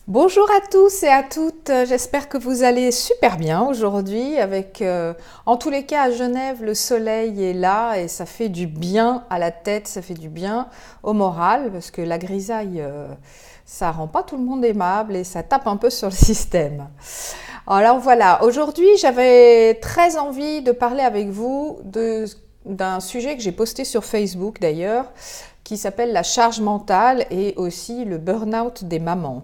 Bonjour à tous et à toutes, j'espère que vous allez super bien aujourd'hui en tous les cas à Genève, le soleil est là et ça fait du bien à la tête, ça fait du bien au moral parce que la grisaille, ça rend pas tout le monde aimable et ça tape un peu sur le système. Alors voilà, aujourd'hui j'avais très envie de parler avec vous d'un sujet que j'ai posté sur Facebook d'ailleurs, qui s'appelle la charge mentale et aussi le burn-out des mamans.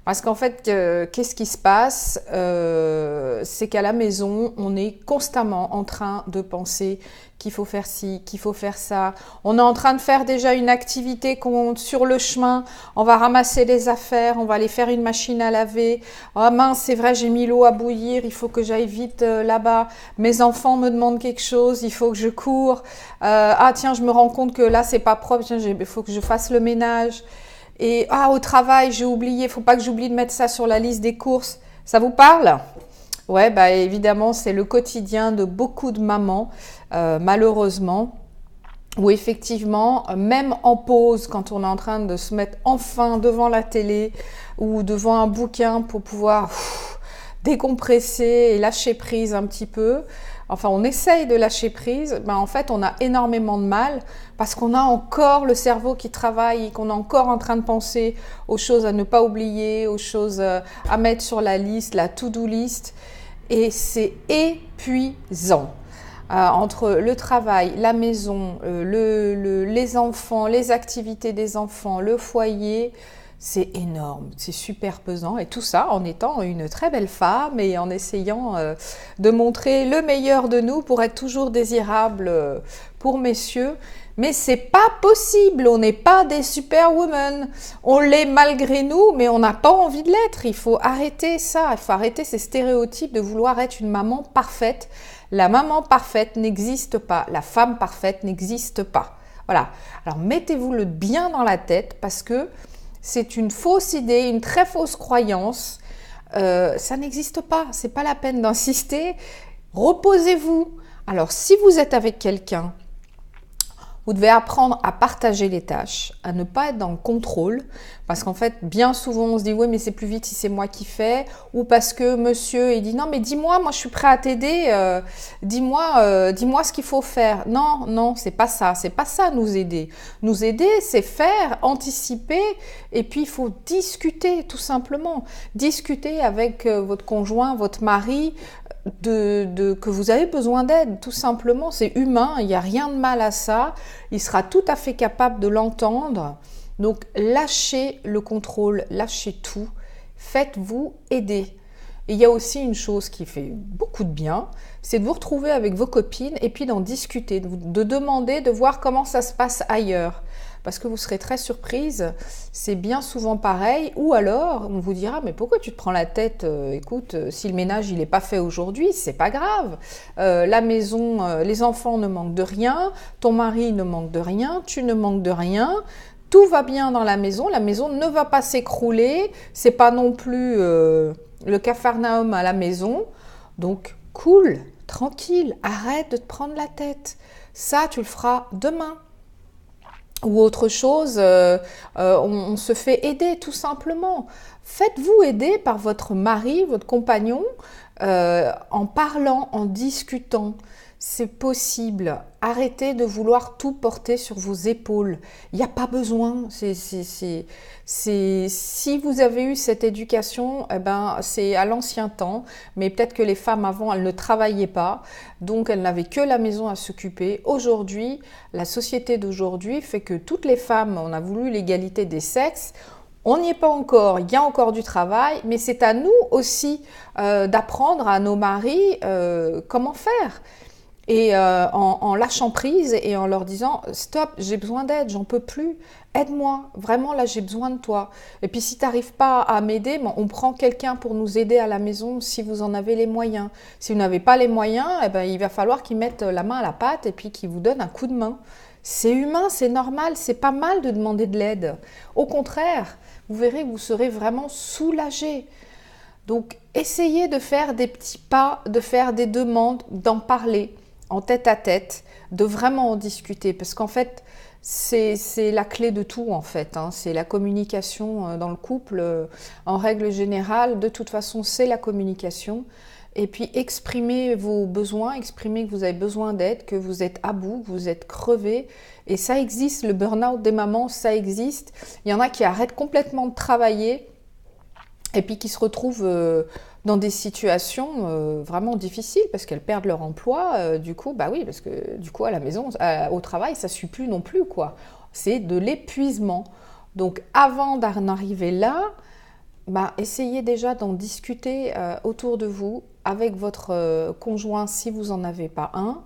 Parce qu'en fait, qu'est-ce qui se passe? C'est qu'à la maison, on est constamment en train de penser qu'il faut faire ci, qu'il faut faire ça. On est en train de faire déjà une activité sur le chemin. On va ramasser les affaires, on va aller faire une machine à laver. Ah mince, c'est vrai, j'ai mis l'eau à bouillir, il faut que j'aille vite là-bas. Mes enfants me demandent quelque chose, il faut que je cours. Ah tiens, je me rends compte que là, c'est pas propre, tiens, il faut que je fasse le ménage. Et au travail, j'ai oublié, faut pas que j'oublie de mettre ça sur la liste des courses. Ça vous parle? Ouais, bah évidemment, c'est le quotidien de beaucoup de mamans, malheureusement, où effectivement, même en pause, quand on est en train de se mettre enfin devant la télé ou devant un bouquin pour pouvoir décompresser et lâcher prise un petit peu, enfin on essaye de lâcher prise, ben en fait on a énormément de mal parce qu'on a encore le cerveau qui travaille et qu'on est encore en train de penser aux choses à ne pas oublier, aux choses à mettre sur la liste, la to-do list, et c'est épuisant. Entre le travail, la maison, les enfants, les activités des enfants, le foyer, c'est énorme, c'est super pesant et tout ça en étant une très belle femme et en essayant de montrer le meilleur de nous pour être toujours désirable pour messieurs. Mais c'est pas possible, on n'est pas des superwomen. On l'est malgré nous, mais on n'a pas envie de l'être. Il faut arrêter ça, il faut arrêter ces stéréotypes de vouloir être une maman parfaite. La maman parfaite n'existe pas, la femme parfaite n'existe pas. Voilà, alors mettez-vous-le bien dans la tête parce que c'est une fausse idée, une très fausse croyance. Ça n'existe pas, c'est pas la peine d'insister. Reposez-vous. Alors si vous êtes avec quelqu'un, vous devez apprendre à partager les tâches, à ne pas être dans le contrôle, parce qu'en fait, bien souvent, on se dit « oui, mais c'est plus vite si c'est moi qui fais », ou parce que monsieur, il dit « non, mais dis-moi, moi je suis prêt à t'aider, dis-moi ce qu'il faut faire ». Non, c'est pas ça nous aider. Nous aider, c'est faire, anticiper, et puis il faut discuter, tout simplement. Discuter avec votre conjoint, votre mari, que vous avez besoin d'aide, tout simplement, c'est humain, il n'y a rien de mal à ça, il sera tout à fait capable de l'entendre. Donc lâchez le contrôle, lâchez tout, faites-vous aider. Et il y a aussi une chose qui fait beaucoup de bien, c'est de vous retrouver avec vos copines et puis d'en discuter, de demander, de voir comment ça se passe ailleurs. Parce que vous serez très surprise, c'est bien souvent pareil. Ou alors, on vous dira, mais pourquoi tu te prends la tête? Écoute, si le ménage il n'est pas fait aujourd'hui, c'est pas grave. La maison, les enfants ne manquent de rien, ton mari ne manque de rien, tu ne manques de rien. Tout va bien dans la maison ne va pas s'écrouler, c'est pas non plus le Capharnaüm à la maison. Donc, cool, tranquille, arrête de te prendre la tête. Ça, tu le feras demain. Ou autre chose, on se fait aider tout simplement. Faites-vous aider par votre mari, votre compagnon, en parlant, en discutant. C'est possible. Arrêtez de vouloir tout porter sur vos épaules. Il n'y a pas besoin. Si vous avez eu cette éducation, eh ben, c'est à l'ancien temps. Mais peut-être que les femmes avant, elles ne travaillaient pas. Donc, elles n'avaient que la maison à s'occuper. Aujourd'hui, la société d'aujourd'hui fait que toutes les femmes, on a voulu l'égalité des sexes. On n'y est pas encore, il y a encore du travail, mais c'est à nous aussi d'apprendre à nos maris comment faire. Et en lâchant prise et en leur disant « Stop, j'ai besoin d'aide, j'en peux plus, aide-moi, vraiment là j'ai besoin de toi. » Et puis si tu n'arrives pas à m'aider, on prend quelqu'un pour nous aider à la maison si vous en avez les moyens. Si vous n'avez pas les moyens, eh ben, il va falloir qu'ils mettent la main à la pâte et puis qu'ils vous donnent un coup de main. C'est humain, c'est normal, c'est pas mal de demander de l'aide. Au contraire, vous verrez que vous serez vraiment soulagé. Donc essayez de faire des petits pas, de faire des demandes, d'en parler en tête à tête, de vraiment en discuter. Parce qu'en fait, c'est la clé de tout en fait, hein. C'est la communication dans le couple. En règle générale, de toute façon, c'est la communication. Et puis exprimer vos besoins, exprimer que vous avez besoin d'aide, que vous êtes à bout, que vous êtes crevé. Et ça existe, le burn-out des mamans, ça existe. Il y en a qui arrêtent complètement de travailler et puis qui se retrouvent dans des situations vraiment difficiles parce qu'elles perdent leur emploi. Du coup, bah oui, parce que du coup à la maison, au travail, ça ne suit plus non plus, quoi. C'est de l'épuisement. Donc avant d'en arriver là, bah, essayez déjà d'en discuter autour de vous avec votre conjoint si vous n'en avez pas un.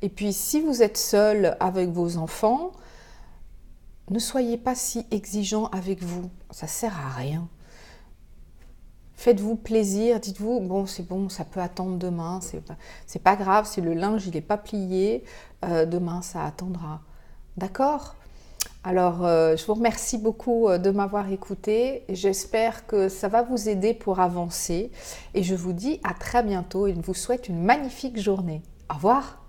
Et puis si vous êtes seul avec vos enfants, ne soyez pas si exigeant avec vous. Ça ne sert à rien. Faites-vous plaisir, dites-vous, bon, ça peut attendre demain, c'est pas grave, si le linge il n'est pas plié, demain ça attendra. D'accord? Alors, je vous remercie beaucoup de m'avoir écouté. J'espère que ça va vous aider pour avancer. Et je vous dis à très bientôt et je vous souhaite une magnifique journée. Au revoir!